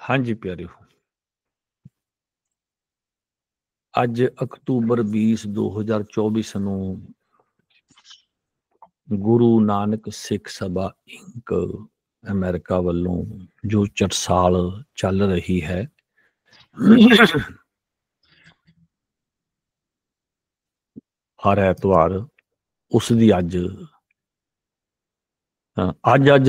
हाँ जी प्यारे हो। ਅੱਜ ਅਕਤੂਬਰ 20 2024 ਨੂੰ ਗੁਰੂ ਨਾਨਕ ਸਿੱਖ ਸਭਾ ਇੰਕ ਅਮਰੀਕਾ ਵੱਲੋਂ ਜੋ ਚਰਸਾਲ ਚੱਲ ਰਹੀ ਹੈ ਹਰ ਐਤਵਾਰ ਉਸ ਦੀ ਅੱਜ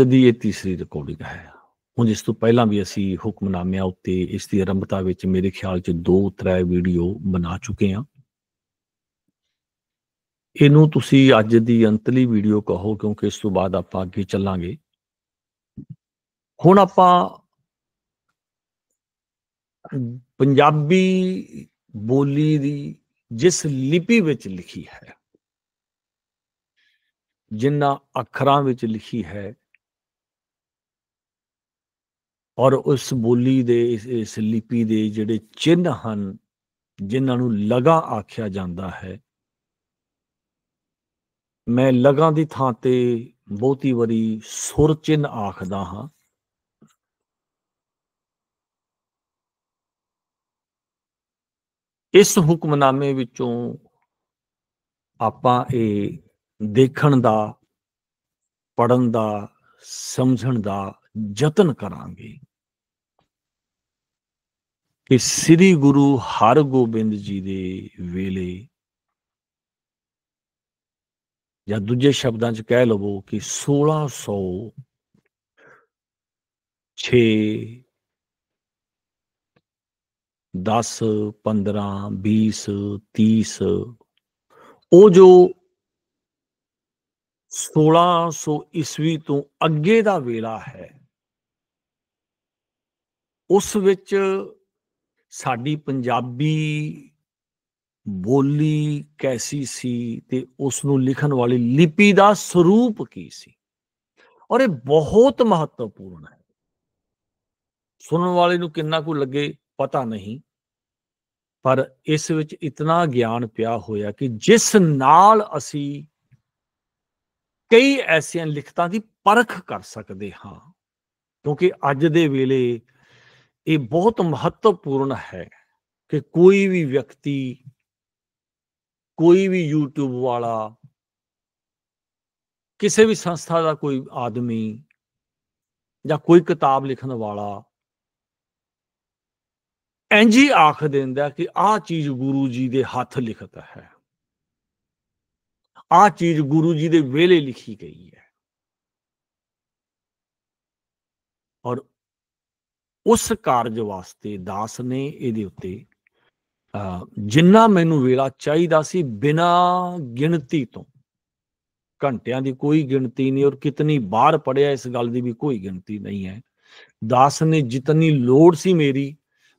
ਦੀ ਇਹ ਤੀਸਰੀ ਰਿਕਾਰਡਿੰਗ ਹੈ। ਹੁਣ ਇਸ ਤੋਂ ਪਹਿਲਾਂ ਵੀ ਅਸੀਂ ਹੁਕਮਨਾਮਿਆਂ ਉੱਤੇ ਇਸ ਦੀ ਆਰੰਭਤਾ ਵਿੱਚ ਮੇਰੇ ਖਿਆਲ 'ਚ 2-3 ਵੀਡੀਓ ਬਣਾ ਚੁੱਕੇ ਹਾਂ। ਇਹਨੂੰ ਤੁਸੀਂ ਅੱਜ ਦੀ ਅੰਤਲੀ ਵੀਡੀਓ ਕਹੋ, ਕਿਉਂਕਿ ਇਸ ਤੋਂ ਬਾਅਦ ਆਪਾਂ ਅੱਗੇ ਚੱਲਾਂਗੇ। ਹੁਣ ਆਪਾਂ ਪੰਜਾਬੀ ਬੋਲੀ ਦੀ ਜਿਸ ਲਿਪੀ ਵਿੱਚ ਲਿਖੀ ਹੈ, ਜਿਨ੍ਹਾਂ ਅੱਖਰਾਂ ਵਿੱਚ ਲਿਖੀ ਹੈ, ਔਰ ਉਸ ਬੋਲੀ ਦੇ ਇਸ ਲਿਪੀ ਦੇ ਜਿਹੜੇ ਚਿੰਨ੍ਹ ਹਨ, ਜਿਨ੍ਹਾਂ ਨੂੰ ਲਗਾ ਆਖਿਆ ਜਾਂਦਾ ਹੈ, ਮੈਂ ਲਗਾ ਦੀ ਥਾਂ ਤੇ ਬਹੁਤੀ ਵਾਰੀ ਸੁਰ ਚਿੰਨ੍ਹ ਆਖਦਾ ਹਾਂ। ਇਸ ਹੁਕਮਨਾਮੇ ਵਿੱਚੋਂ ਆਪਾਂ ਇਹ ਦੇਖਣ ਦਾ, ਪੜ੍ਹਨ ਦਾ, ਸਮਝਣ ਦਾ ਯਤਨ ਕਰਾਂਗੇ ਕਿ ਸ੍ਰੀ ਗੁਰੂ ਹਰਗੋਬਿੰਦ ਜੀ ਦੇ ਵੇਲੇ, ਜਾਂ ਦੂਜੇ ਸ਼ਬਦਾਂ 'ਚ ਕਹਿ ਲਵੋ ਕਿ 1606, 10, 15, 20, 30, ਉਹ ਜੋ 1600 ਈਸਵੀ ਤੋਂ ਅੱਗੇ ਦਾ ਵੇਲਾ ਹੈ, ਉਸ ਵਿੱਚ ਸਾਡੀ ਪੰਜਾਬੀ ਬੋਲੀ ਕੈਸੀ ਸੀ ਤੇ ਉਸ ਨੂੰ ਲਿਖਣ ਵਾਲੀ ਲਿਪੀ ਦਾ ਸਰੂਪ ਕੀ ਸੀ। ਔਰ ਇਹ ਬਹੁਤ ਮਹੱਤਵਪੂਰਨ ਹੈ। ਸੁਣਨ ਵਾਲੇ ਨੂੰ ਕਿੰਨਾ ਕੁ ਲੱਗੇ ਪਤਾ ਨਹੀਂ, ਪਰ ਇਸ ਵਿੱਚ ਇਤਨਾ ਗਿਆਨ ਪਿਆ ਹੋਇਆ ਕਿ ਜਿਸ ਨਾਲ ਅਸੀਂ ਕਈ ਐਸੀਆਂ ਲਿਖਤਾਂ ਦੀ ਪਰਖ ਕਰ ਸਕਦੇ ਹਾਂ। ਕਿਉਂਕਿ ਅੱਜ ਦੇ ਵੇਲੇ ਇਹ ਬਹੁਤ ਮਹੱਤਵਪੂਰਨ ਹੈ ਕਿ ਕੋਈ ਵੀ ਵਿਅਕਤੀ, ਕੋਈ ਵੀ YouTube ਵਾਲਾ, ਕਿਸੇ ਵੀ ਸੰਸਥਾ ਦਾ ਕੋਈ ਆਦਮੀ ਜਾਂ ਕੋਈ ਕਿਤਾਬ ਲਿਖਣ ਵਾਲਾ ਇੰਝ ਹੀ ਆਖ ਦਿੰਦਾ ਕਿ ਆਹ ਚੀਜ਼ ਗੁਰੂ ਜੀ ਦੇ ਹੱਥ ਲਿਖਤ ਹੈ, ਆਹ ਚੀਜ਼ ਗੁਰੂ ਜੀ ਦੇ ਵੇਲੇ ਲਿਖੀ ਗਈ ਹੈ। ਔਰ ਉਸ ਕਾਰਜ ਵਾਸਤੇ ਦਾਸ ਨੇ ਇਹਦੇ ਉੱਤੇ ਜਿੰਨਾ ਮੈਨੂੰ ਵੇਲਾ ਚਾਹੀਦਾ ਸੀ, ਬਿਨਾਂ ਗਿਣਤੀ ਤੋਂ, ਘੰਟਿਆਂ ਦੀ ਕੋਈ ਗਿਣਤੀ ਨਹੀਂ, ਔਰ ਕਿਤਨੀ ਬਾਰ ਪੜਿਆ ਇਸ ਗੱਲ ਦੀ ਵੀ ਕੋਈ ਗਿਣਤੀ ਨਹੀਂ ਹੈ। ਦਾਸ ਨੇ ਜਿਤਨੀ ਲੋੜ ਸੀ ਮੇਰੀ,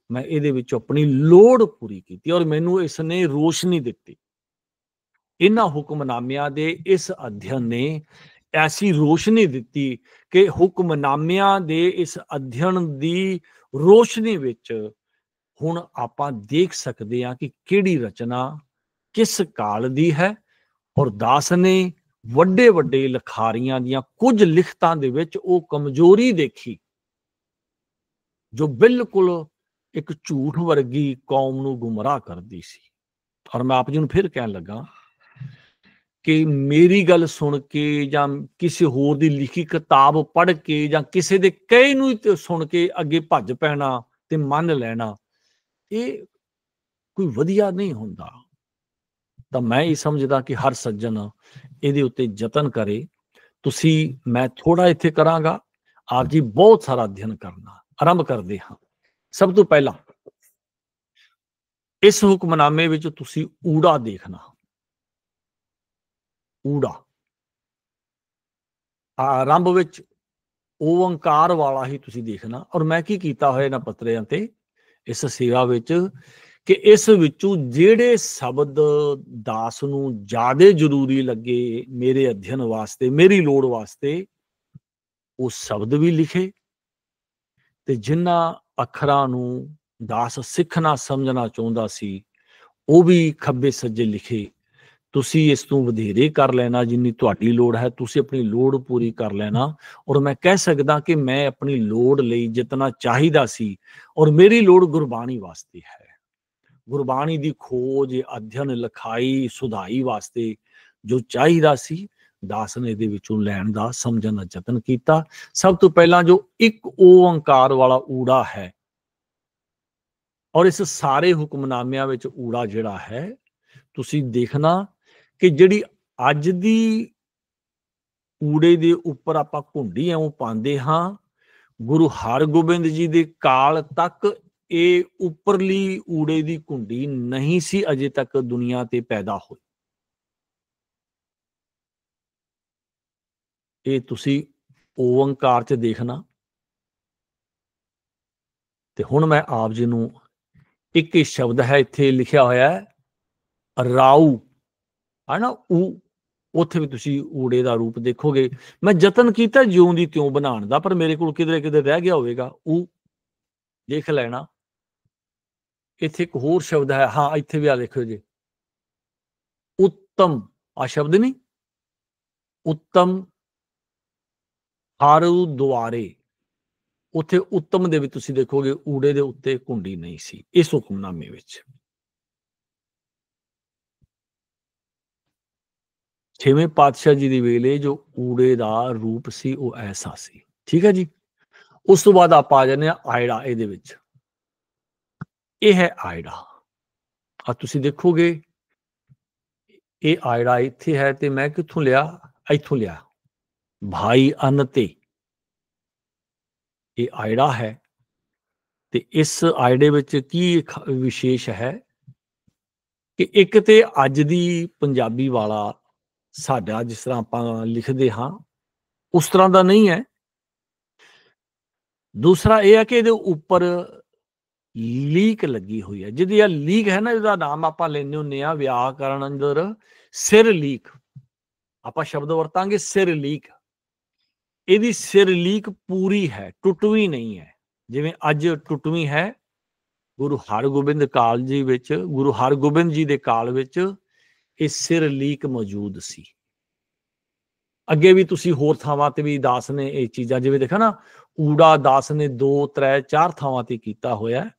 ਮੈਂ ਇਹਦੇ ਵਿੱਚ ਆਪਣੀ ਲੋੜ ਪੂਰੀ ਕੀਤੀ, ਔਰ ਮੈਨੂੰ ਇਸ ਨੇ ਰੋਸ਼ਨੀ ਦਿੱਤੀ। ਇਹਨਾਂ ਹੁਕਮਨਾਮਿਆਂ ਦੇ ਇਸ ਅਧਿਐਨ ਨੇ ਐਸੀ ਰੋਸ਼ਨੀ ਦਿੱਤੀ ਕਿ ਹੁਕਮਨਾਮਿਆਂ ਦੇ ਇਸ ਅਧਿਐਨ ਦੀ ਰੋਸ਼ਨੀ ਵਿੱਚ ਹੁਣ ਆਪਾਂ ਦੇਖ ਸਕਦੇ ਹਾਂ ਕਿ ਕਿਹੜੀ ਰਚਨਾ ਕਿਸ ਕਾਲ ਦੀ ਹੈ। ਔਰ ਦਾਸ ਨੇ ਵੱਡੇ ਵੱਡੇ ਲਿਖਾਰੀਆਂ ਦੀਆਂ ਕੁਝ ਲਿਖਤਾਂ ਦੇ ਵਿੱਚ ਉਹ ਕਮਜ਼ੋਰੀ ਦੇਖੀ ਜੋ ਬਿਲਕੁਲ ਇੱਕ ਝੂਠ ਵਰਗੀ ਕੌਮ ਨੂੰ ਗੁੰਮਰਾਹ ਕਰਦੀ ਸੀ। ਔਰ ਮੈਂ ਆਪ ਜੀ ਨੂੰ ਫਿਰ ਕਹਿਣ ਲੱਗਾ ਕਿ ਮੇਰੀ ਗੱਲ ਸੁਣ ਕੇ ਜਾਂ ਕਿਸੇ ਹੋਰ ਦੀ ਲਿਖੀ ਕਿਤਾਬ ਪੜ੍ਹ ਕੇ ਜਾਂ ਕਿਸੇ ਦੇ ਕਹੇ ਨੂੰ ਸੁਣ ਕੇ ਅੱਗੇ ਭੱਜ ਪੈਣਾ ਤੇ ਮੰਨ ਲੈਣਾ, ਇਹ ਕੋਈ ਵਧੀਆ ਨਹੀਂ ਹੁੰਦਾ। ਤਾਂ ਮੈਂ ਇਹ ਸਮਝਦਾ ਕਿ ਹਰ ਸੱਜਣ ਇਹਦੇ ਉੱਤੇ ਯਤਨ ਕਰੇ। ਤੁਸੀਂ, ਮੈਂ ਥੋੜਾ ਇੱਥੇ ਕਰਾਂਗਾ, ਆਪ ਜੀ ਬਹੁਤ ਸਾਰਾ ਅਧਿਐਨ ਕਰਨਾ। ਆਰੰਭ ਕਰਦੇ ਹਾਂ। ਸਭ ਤੋਂ ਪਹਿਲਾਂ ਇਸ ਹੁਕਮਨਾਮੇ ਵਿੱਚ ਤੁਸੀਂ ਊੜਾ ਦੇਖਣਾ, ਊੜਾ ਆਰੰਭ ਵਿੱਚ ਓੰਕਾਰ ਵਾਲਾ ਹੀ ਤੁਸੀਂ ਦੇਖਣਾ। ਔਰ ਮੈਂ ਕੀ ਕੀਤਾ ਹੋਇਆ ਇਹਨਾਂ ਪੱਤਰਿਆਂ ਤੇ ਇਸ ਸੇਵਾ ਵਿੱਚ ਕਿ ਇਸ ਵਿੱਚੋਂ ਜਿਹੜੇ ਸ਼ਬਦ ਦਾਸ ਨੂੰ ਜ਼ਿਆਦਾ ਜ਼ਰੂਰੀ ਲੱਗੇ ਮੇਰੇ ਅਧਿਐਨ ਵਾਸਤੇ, ਮੇਰੀ ਲੋੜ ਵਾਸਤੇ, ਉਹ ਸ਼ਬਦ ਵੀ ਲਿਖੇ, ਤੇ ਜਿਨ੍ਹਾਂ ਅੱਖਰਾਂ ਨੂੰ ਦਾਸ ਸਿੱਖਣਾ ਸਮਝਣਾ ਚਾਹੁੰਦਾ ਸੀ ਉਹ ਵੀ ਖੱਬੇ ਸੱਜੇ ਲਿਖੇ, ਤੁਸੀਂ ਇਸ ਤੋਂ ਵਧੇਰੇ ਕਰ ਲੈਣਾ ਜਿੰਨੀ ਤੁਹਾਡੀ ਲੋੜ ਹੈ, ਤੁਸੀਂ ਆਪਣੀ ਲੋੜ ਪੂਰੀ ਕਰ ਲੈਣਾ। ਔਰ ਮੈਂ ਕਹਿ ਸਕਦਾ ਕਿ ਮੈਂ ਆਪਣੀ ਲੋੜ ਲਈ ਜਿਤਨਾ ਚਾਹੀਦਾ ਸੀ, ਔਰ ਮੇਰੀ ਲੋੜ ਗੁਰਬਾਣੀ ਵਾਸਤੇ ਹੈ। ਗੁਰਬਾਣੀ ਦੀ ਖੋਜ, ਅਧਿਐਨ, ਲਿਖਾਈ, ਸੁਧਾਈ ਵਾਸਤੇ ਜੋ ਚਾਹੀਦਾ ਸੀ, ਦਾਸ ਨੇ ਇਹਦੇ ਵਿੱਚੋਂ ਲੈਣ ਦਾ, ਸਮਝਣ ਦਾ ਯਤਨ ਕੀਤਾ। ਸਭ ਤੋਂ ਪਹਿਲਾਂ ਜੋ ਇੱਕ ਓੰਕਾਰ ਵਾਲਾ ਊੜਾ ਹੈ, ਔਰ ਇਸ ਸਾਰੇ ਹੁਕਮਨਾਮਿਆਂ ਵਿੱਚ ਊੜਾ ਜਿਹੜਾ ਹੈ, ਤੁਸੀਂ ਦੇਖਣਾ ਕਿ ਜਿਹੜੀ ਅੱਜ ਦੀ ਊੜੇ ਦੇ ਉੱਪਰ ਆਪਾਂ ਘੁੰਡੀ ਇਉਂ ਪਾਉਂਦੇ ਹਾਂ, ਗੁਰੂ ਹਰਗੋਬਿੰਦ ਜੀ ਦੇ ਕਾਲ ਤੱਕ ਇਹ ਉੱਪਰਲੀ ਊੜੇ ਦੀ ਘੁੰਡੀ ਨਹੀਂ ਸੀ ਅਜੇ ਤੱਕ ਦੁਨੀਆ ਤੇ ਪੈਦਾ ਹੋਈ। ਇਹ ਤੁਸੀਂ ਓੰਕਾਰ 'ਚ ਦੇਖਣਾ। ਤੇ ਹੁਣ ਮੈਂ ਆਪ ਜੀ ਨੂੰ ਇੱਕ ਹੀ ਸ਼ਬਦ ਹੈ ਇੱਥੇ ਲਿਖਿਆ ਹੋਇਆ ਹੈ, ਰਾਊ, ਹੈ ਨਾ, ਊ, ਉੱਥੇ ਵੀ ਤੁਸੀਂ ਊੜੇ ਦਾ ਰੂਪ ਦੇਖੋਗੇ। ਮੈਂ ਯਤਨ ਕੀਤਾ ਜਿਉਂ ਦੀ ਤਿਉਂ ਬਣਾਉਣ ਦਾ, ਪਰ ਮੇਰੇ ਕੋਲ ਕਿਧਰੇ ਕਿਧਰੇ ਰਹਿ ਗਿਆ ਹੋਵੇਗਾ। ਊ ਦੇਖ ਲੈਣਾ। ਇੱਥੇ ਇੱਕ ਹੋਰ ਸ਼ਬਦ ਹੈ, ਹਾਂ ਇੱਥੇ ਵੀ ਆ ਦੇਖੋ ਜੀ, ਉੱਤਮ, ਆ ਸ਼ਬਦ ਨਹੀਂ, ਉੱਤਮ ਹਾਰੂ ਦੁਆਰੇ, ਉੱਥੇ ਉੱਤਮ ਦੇ ਵਿੱਚ ਤੁਸੀਂ ਦੇਖੋਗੇ ਊੜੇ ਦੇ ਉੱਤੇ ਘੁੰਡੀ ਨਹੀਂ ਸੀ ਇਸ ਹੁਕਮਨਾਮੇ ਵਿੱਚ। ਛੇਵੇਂ ਪਾਤਸ਼ਾਹ ਜੀ ਦੀ ਵੇਲੇ ਜੋ ਊੜੇ ਦਾ ਰੂਪ ਸੀ ਉਹ ਐਸਾ ਸੀ। ਠੀਕ ਹੈ ਜੀ। ਉਸ ਤੋਂ ਬਾਅਦ ਆਪਾਂ ਆ ਜਾਂਦੇ ਹਾਂ ਆਇੜਾ। ਇਹਦੇ ਵਿੱਚ ਇਹ ਹੈ ਆਇੜਾ। ਆ ਤੁਸੀਂ ਦੇਖੋਗੇ ਇਹ ਆਇੜਾ ਇੱਥੇ ਹੈ, ਤੇ ਮੈਂ ਕਿੱਥੋਂ ਲਿਆ, ਇੱਥੋਂ ਲਿਆ, ਭਾਈ ਅਨਤੇ, ਇਹ ਆਇੜਾ ਹੈ। ਤੇ ਇਸ ਆਇੜੇ ਵਿੱਚ ਕੀ ਵਿਸ਼ੇਸ਼ ਹੈ ਕਿ ਇੱਕ ਤੇ ਅੱਜ ਦੀ ਪੰਜਾਬੀ ਵਾਲਾ ਸਾਡਾ ਜਿਸ ਤਰ੍ਹਾਂ ਆਪਾਂ ਲਿਖਦੇ ਹਾਂ ਉਸ ਤਰ੍ਹਾਂ ਦਾ ਨਹੀਂ ਹੈ। ਦੂਸਰਾ ਇਹ ਹੈ ਕਿ ਇਹਦੇ ਉੱਪਰ ਲੀਕ ਲੱਗੀ ਹੋਈ ਹੈ। ਜਿਹਦੀ ਇਹ ਲੀਕ ਹੈ ਨਾ, ਇਹਦਾ ਨਾਮ ਆਪਾਂ ਲੈਂਦੇ ਹੁੰਦੇ ਆ ਵਿਆਕਰਨ ਅੰਦਰ ਸਿਰ ਲੀਕ। ਆਪਾਂ ਸ਼ਬਦ ਵਰਤਾਂਗੇ ਸਿਰ ਲੀਕ। ਇਹਦੀ ਸਿਰ ਲੀਕ ਪੂਰੀ ਹੈ, ਟੁੱਟਵੀਂ ਨਹੀਂ ਹੈ। ਜਿਵੇਂ ਅੱਜ ਟੁੱਟਵੀਂ ਹੈ, ਗੁਰੂ ਹਰਗੋਬਿੰਦ ਕਾਲ ਜੀ ਵਿੱਚ, ਗੁਰੂ ਹਰਗੋਬਿੰਦ ਜੀ ਦੇ ਕਾਲ ਵਿੱਚ ਇਹ ਸਿਰ ਲੀਕ ਮੌਜੂਦ ਸੀ। ਅੱਗੇ ਵੀ ਤੁਸੀਂ ਹੋਰ ਥਾਵਾਂ ਤੇ ਵੀ ਦਾਸ ਨੇ ਇਹ ਚੀਜ਼ਾਂ, ਜਿਵੇਂ ਦੇਖਾ ਨਾ, ਊੜਾ ਦਾਸ ਨੇ 2, 3, 4 ਥਾਵਾਂ ਤੇ ਕੀਤਾ ਹੋਇਆ,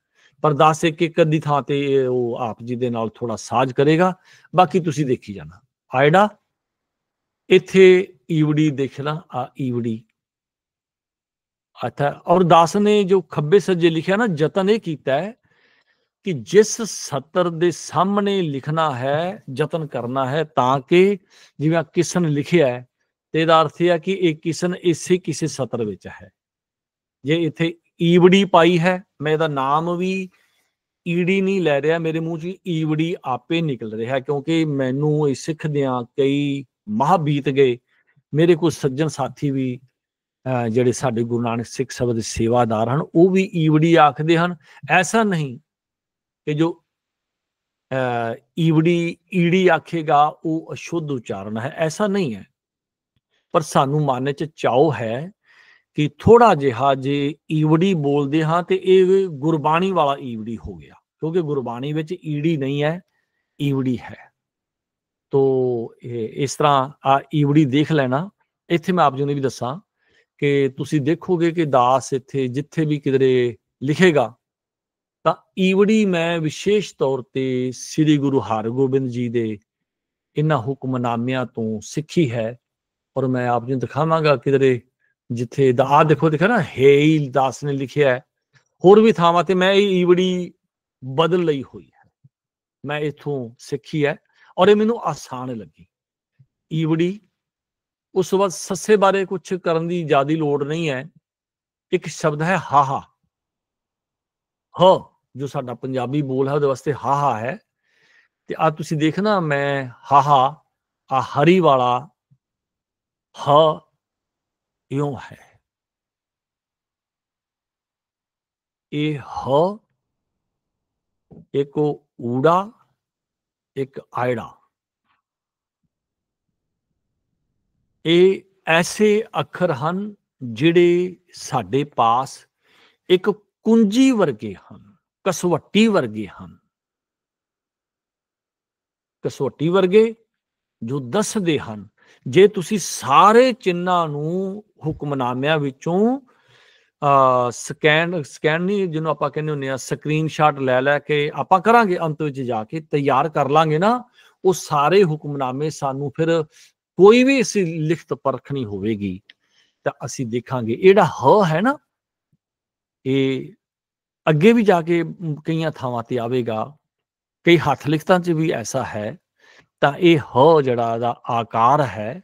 ਪਰ ਦਾਸ ਇੱਕ ਅੱਧੀ ਥਾਂ ਤੇ ਉਹ ਆਪ ਜੀ ਦੇ ਨਾਲ ਥੋੜਾ ਸਾਜ ਕਰੇਗਾ, ਬਾਕੀ ਤੁਸੀਂ ਦੇਖੀ ਜਾਣਾ। ਆਇੜਾ, ਇੱਥੇ ਈਵੜੀ ਦੇਖਣਾ, ਆ ਈਵੜੀ। ਅੱਛਾ, ਔਰ ਦਾਸ ਨੇ ਜੋ ਖੱਬੇ ਸੱਜੇ ਲਿਖਿਆ ਨਾ, ਯਤਨ ਇਹ ਕੀਤਾ ਹੈ ਕਿ ਜਿਸ ਸਤਰ ਦੇ ਸਾਹਮਣੇ ਲਿਖਣਾ ਹੈ, ਯਤਨ ਕਰਨਾ ਹੈ ਤਾਂ ਕਿ ਜਿਵੇਂ ਕਿਸਨ ਲਿਖਿਆ ਹੈ, ਤੇ ਇਹਦਾ ਅਰਥ ਇਹ ਹੈ ਕਿ ਇਹ ਕਿਸਨ ਇਸੇ ਕਿਸੇ ਸਤਰ ਵਿੱਚ ਹੈ। ਜੇ ਇੱਥੇ ਈਵੜੀ ਪਾਈ ਹੈ, ਮੈਂ ਇਹਦਾ ਨਾਮ ਵੀ ਈੜੀ ਨਹੀਂ ਲੈ ਰਿਹਾ, ਮੇਰੇ ਮੂੰਹ 'ਚ ਈਵੜੀ ਆਪੇ ਨਿਕਲ ਰਿਹਾ, ਕਿਉਂਕਿ ਮੈਨੂੰ ਇਹ ਸਿੱਖਦਿਆਂ ਕਈ ਮਾਹ ਬੀਤ ਗਏ। ਮੇਰੇ ਕੁਝ ਸੱਜਣ ਸਾਥੀ ਵੀ ਜਿਹੜੇ ਸਾਡੇ ਗੁਰੂ ਨਾਨਕ ਸਿੱਖ ਸਭਾ ਦੇ ਸੇਵਾਦਾਰ ਹਨ, ਉਹ ਵੀ ਈਵੜੀ ਆਖਦੇ ਹਨ। ਐਸਾ ਨਹੀਂ ਕਿ ਜੋ ਈਵੜੀ ਈੜੀ ਆਖੇਗਾ ਉਹ ਅਸ਼ੁੱਧ ਉਚਾਰਨ ਹੈ, ਐਸਾ ਨਹੀਂ ਹੈ। ਪਰ ਸਾਨੂੰ ਮਨ 'ਚ ਚਾਉ ਹੈ ਕਿ ਥੋੜਾ ਜਿਹਾ ਜੇ ਈਵੜੀ ਬੋਲਦੇ ਹਾਂ ਤੇ ਇਹ ਗੁਰਬਾਣੀ ਵਾਲਾ ਈਵੜੀ ਹੋ ਗਿਆ, ਕਿਉਂਕਿ ਗੁਰਬਾਣੀ ਵਿੱਚ ਈੜੀ ਨਹੀਂ ਹੈ, ਈਵੜੀ ਹੈ। ਤੋ ਇਸ ਤਰ੍ਹਾਂ ਆ ਈਵੜੀ ਦੇਖ ਲੈਣਾ। ਇੱਥੇ ਮੈਂ ਆਪ ਜੀ ਨੂੰ ਵੀ ਦੱਸਾਂ ਕਿ ਤੁਸੀਂ ਦੇਖੋਗੇ ਕਿ ਦਾਸ ਇੱਥੇ ਜਿੱਥੇ ਵੀ ਕਿਧਰੇ ਲਿਖੇਗਾ ਤਾਂ ਈਵੜੀ ਮੈਂ ਵਿਸ਼ੇਸ਼ ਤੌਰ ਤੇ ਸ੍ਰੀ ਗੁਰੂ ਹਰਗੋਬਿੰਦ ਜੀ ਦੇ ਇਹਨਾਂ ਹੁਕਮਨਾਮਿਆਂ ਤੋਂ ਸਿੱਖੀ ਹੈ। ਔਰ ਮੈਂ ਆਪ ਜੀ ਨੂੰ ਦਿਖਾਵਾਂਗਾ ਕਿਧਰੇ ਜਿੱਥੇ ਆਹ ਦੇਖੋ, ਦੇਖਿਆ ਨਾ, ਹੇਈ ਦਾਸ ਨੇ ਲਿਖਿਆ ਹੈ। ਹੋਰ ਵੀ ਥਾਵਾਂ ਤੇ ਮੈਂ ਇਹ ਈਵੜੀ ਬਦਲ ਲਈ ਹੋਈ ਹੈ, ਮੈਂ ਇੱਥੋਂ ਸਿੱਖੀ ਹੈ ਔਰ ਇਹ ਮੈਨੂੰ ਆਸਾਨ ਲੱਗੀ ਈਵੜੀ। ਉਸ ਤੋਂ ਬਾਅਦ ਸੱਸੇ ਬਾਰੇ ਕੁਝ ਕਰਨ ਦੀ ਜ਼ਿਆਦਾ ਲੋੜ ਨਹੀਂ ਹੈ। ਇੱਕ ਸ਼ਬਦ ਹੈ ਹਾਹਾ, ਹ ਜੋ ਸਾਡਾ ਪੰਜਾਬੀ ਬੋਲ ਹੈ ਉਹਦੇ ਵਾਸਤੇ ਹਾਹਾ ਹੈ। ਤੇ ਆ ਤੁਸੀਂ ਦੇਖਣਾ, ਮੈਂ ਹਾਹਾ, ਆ ਹਰੀ ਵਾਲਾ ਹ ਇਉਂ ਹੈ, ਇਹ ਹ, ਇੱਕ ਊੜਾ, ਇੱਕ ਆਇੜਾ। ਇਹ ਐਸੇ ਅੱਖਰ ਹਨ ਜਿਹੜੇ ਸਾਡੇ ਪਾਸ ਇੱਕ ਕੁੰਜੀ ਵਰਗੇ ਹਨ, ਕਸਵੱਟੀ ਵਰਗੇ ਹਨ। ਕਸਵੱਟੀ ਵਰਗੇ ਜੋ ਦੱਸਦੇ ਹਨ। ਜੇ ਤੁਸੀਂ ਸਾਰੇ ਚਿੰਨ੍ਹਾਂ ਨੂੰ ਹੁਕਮਨਾਮਿਆਂ ਵਿੱਚੋਂ ਸਕੈਨ ਨਹੀਂ, ਜਿਹਨੂੰ ਆਪਾਂ ਕਹਿੰਦੇ ਹੁੰਦੇ ਆ ਸਕਰੀਨਸ਼ਾਟ ਲੈ ਕੇ ਆਪਾਂ ਕਰਾਂਗੇ, ਅੰਤ ਵਿੱਚ ਜਾ ਕੇ ਤਿਆਰ ਕਰ ਲਾਂਗੇ ਨਾ, ਉਹ ਸਾਰੇ ਹੁਕਮਨਾਮੇ ਸਾਨੂੰ ਫਿਰ ਕੋਈ ਵੀ ਅਸੀਂ ਲਿਖਤ ਪਰਖ ਨਹੀਂ ਹੋਵੇਗੀ ਤਾਂ ਅਸੀਂ ਦੇਖਾਂਗੇ ਇਹ ਜਿਹੜਾ ਹ ਹੈ ਨਾ, ਇਹ ਅੱਗੇ ਵੀ ਜਾ ਕੇ ਕਈਆਂ ਥਾਵਾਂ ਤੇ ਆਵੇਗਾ, ਕਈ ਹੱਥ ਲਿਖਤਾਂ 'ਚ ਵੀ ਐਸਾ ਹੈ। ਤਾਂ ਇਹ ਹ ਜਿਹੜਾ ਦਾ ਆਕਾਰ ਹੈ,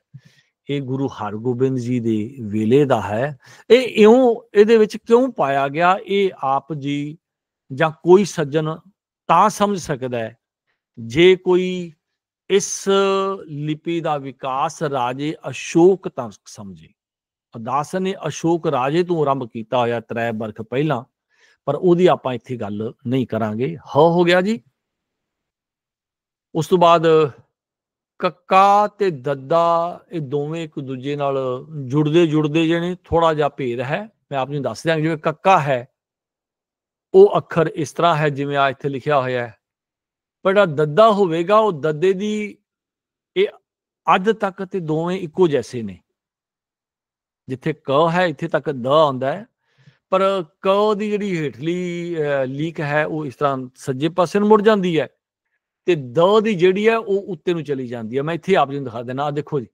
ਇਹ ਗੁਰੂ ਹਰਗੋਬਿੰਦ ਜੀ ਦੇ ਵੇਲੇ ਦਾ ਹੈ। ਇਹ ਇਉਂ ਇਹਦੇ ਵਿੱਚ ਕਿਉਂ ਪਾਇਆ ਗਿਆ, ਇਹ ਆਪ ਜੀ ਜਾਂ ਕੋਈ ਸੱਜਣ ਤਾਂ ਸਮਝ ਸਕਦਾ ਹੈ ਜੇ ਕੋਈ ਇਸ ਲਿਪੀ ਦਾ ਵਿਕਾਸ ਰਾਜੇ ਅਸ਼ੋਕ ਤੱਕ ਸਮਝੇ। ਅਦਾਸਨ ਨੇ ਅਸ਼ੋਕ ਰਾਜੇ ਤੋਂ ਆਰੰਭ ਕੀਤਾ ਹੋਇਆ 3 ਬਰਖ ਪਹਿਲਾਂ, ਪਰ ਉਹਦੀ ਆਪਾਂ ਇੱਥੇ ਗੱਲ ਨਹੀਂ ਕਰਾਂਗੇ। ਹੋ ਗਿਆ ਜੀ। ਉਸ ਤੋਂ ਬਾਅਦ ਕੱਕਾ ਤੇ ਦੱਦਾ, ਇਹ ਦੋਵੇਂ ਇੱਕ ਦੂਜੇ ਨਾਲ ਜੁੜਦੇ ਜਿਹੜੇ ਥੋੜਾ ਜਿਹਾ ਭੇਦ ਹੈ, ਮੈਂ ਆਪ ਨੂੰ ਦੱਸ ਦਿਆਂ। ਜਿਵੇਂ ਕੱਕਾ ਹੈ ਉਹ ਅੱਖਰ ਇਸ ਤਰ੍ਹਾਂ ਹੈ ਜਿਵੇਂ ਆ ਇੱਥੇ ਲਿਖਿਆ ਹੋਇਆ ਹੈ, ਪਰ ਜਿਹੜਾ ਦੱਦਾ ਹੋਵੇਗਾ ਉਹ ਦੱਦੇ ਦੀ ਇਹ ਅੱਧ ਤੱਕ ਤੇ ਦੋਵੇਂ ਇੱਕੋ ਜੈਸੇ ਨੇ। ਜਿੱਥੇ ਕ ਹੈ ਇੱਥੇ ਤੱਕ ਦ ਆਉਂਦਾ ਹੈ, ਪਰ ਕ ਦੀ ਜਿਹੜੀ ਹੇਠਲੀ ਲੀਕ ਹੈ ਉਹ ਇਸ ਤਰ੍ਹਾਂ ਸੱਜੇ ਪਾਸੇ ਨੂੰ ਮੁੜ ਜਾਂਦੀ ਹੈ ਤੇ ਦ ਦੀ ਜਿਹੜੀ ਹੈ ਉਹ ਉੱਤੇ ਨੂੰ ਚਲੀ ਜਾਂਦੀ ਹੈ। ਮੈਂ ਇੱਥੇ ਆਪ ਜੀ ਨੂੰ ਦਿਖਾ ਦੇਣਾ, ਆ ਦੇਖੋ ਜੀ,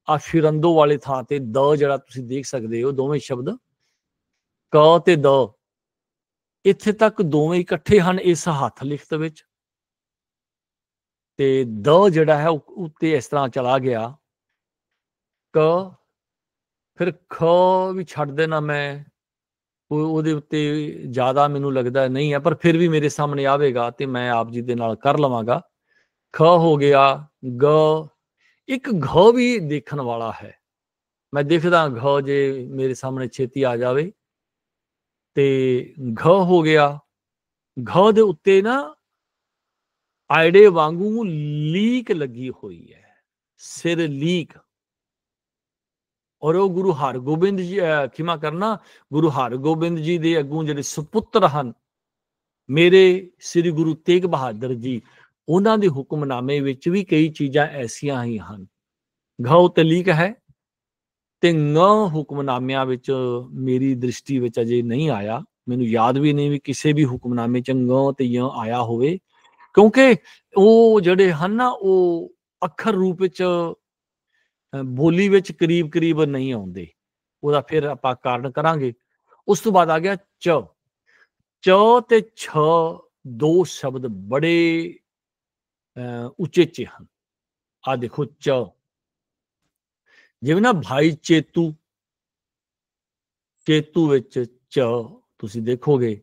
ਆ ਫਿਰੰਦੋ ਵਾਲੇ ਥਾਂ ਤੇ ਦ ਜਿਹੜਾ ਤੁਸੀਂ ਦੇਖ ਸਕਦੇ ਹੋ, ਦੋਵੇਂ ਸ਼ਬਦ ਕ ਤੇ ਦ ਇੱਥੇ ਤੱਕ ਦੋਵੇਂ ਇਕੱਠੇ ਹਨ ਇਸ ਹੱਥ ਲਿਖਤ ਵਿੱਚ, ਤੇ ਦ ਜਿਹੜਾ ਹੈ ਉੱਤੇ ਇਸ ਤਰ੍ਹਾਂ ਚਲਾ ਗਿਆ ਕ, ਫਿਰ ਖ ਵੀ ਛੱਡ ਦੇਣਾ ਮੈਂ, ਉਹਦੇ ਉੱਤੇ ਜ਼ਿਆਦਾ ਮੈਨੂੰ ਲੱਗਦਾ ਨਹੀਂ ਹੈ, ਪਰ ਫਿਰ ਵੀ ਮੇਰੇ ਸਾਹਮਣੇ ਆਵੇਗਾ ਤੇ ਮੈਂ ਆਪ ਜੀ ਦੇ ਨਾਲ ਕਰ ਲਵਾਂਗਾ। ਖ ਹੋ ਗਿਆ, ਗ, ਇੱਕ ਘ ਵੀ ਦੇਖਣ ਵਾਲਾ ਹੈ, ਮੈਂ ਦੇਖਦਾ ਘ ਜੇ ਮੇਰੇ ਸਾਹਮਣੇ ਛੇਤੀ ਆ ਜਾਵੇ ਤੇ ਘ ਹੋ ਗਿਆ। ਘ ਦੇ ਉੱਤੇ ਨਾ ਆਈੜੇ ਵਾਂਗੂ ਲੀਕ ਲੱਗੀ ਹੋਈ ਹੈ, ਸਿਰ ਲੀਕ, ਔਰ ਉਹ ਗੁਰੂ ਹਰਗੋਬਿੰਦ ਜੀ, ਖਿਮਾ ਕਰਨਾ, ਗੁਰੂ ਹਰਗੋਬਿੰਦ ਜੀ ਦੇ ਅੱਗੋਂ ਜਿਹੜੇ ਸੁਪੁੱਤਰ ਹਨ ਮੇਰੇ ਸ੍ਰੀ ਗੁਰੂ ਤੇਗ ਬਹਾਦਰ ਜੀ, ਉਹਨਾਂ ਦੇ ਹੁਕਮਨਾਮੇ ਵਿੱਚ ਵੀ ਕਈ ਚੀਜ਼ਾਂ ਐਸੀਆਂ ਹੀ ਹਨ। ਘ ਉੱਤੇ ਲੀਕ ਹੈ ਤੇ ङ ਹੁਕਮਨਾਮਿਆਂ ਵਿੱਚ ਮੇਰੀ ਦ੍ਰਿਸ਼ਟੀ ਵਿੱਚ ਅਜੇ ਨਹੀਂ ਆਇਆ, ਮੈਨੂੰ ਯਾਦ ਵੀ ਨਹੀਂ ਵੀ ਕਿਸੇ ਵੀ ਹੁਕਮਨਾਮੇ 'ਚ ङ ਤੇ य ਆਇਆ ਹੋਵੇ, ਕਿਉਂਕਿ ਉਹ ਜਿਹੜੇ ਹਨ ਨਾ ਉਹ ਅੱਖਰ ਰੂਪ ਵਿੱਚ ਬੋਲੀ ਵਿੱਚ ਕਰੀਬ ਨਹੀਂ ਆਉਂਦੇ, ਉਹਦਾ ਫਿਰ ਆਪਾਂ ਕਾਰਨ ਕਰਾਂਗੇ। ਉਸ ਤੋਂ ਬਾਅਦ ਆ ਗਿਆ ਚ, ਚ ਤੇ ਛ, ਦੋ ਸ਼ਬਦ ਬੜੇ ਉਚੇਚੇ ਹਨ। ਆ ਦੇਖੋ ਚ, ਜਿਵੇਂ ਨਾ ਭਾਈ ਚੇਤੂ, ਚੇਤੂ ਵਿੱਚ ਚ ਤੁਸੀਂ ਦੇਖੋਗੇ,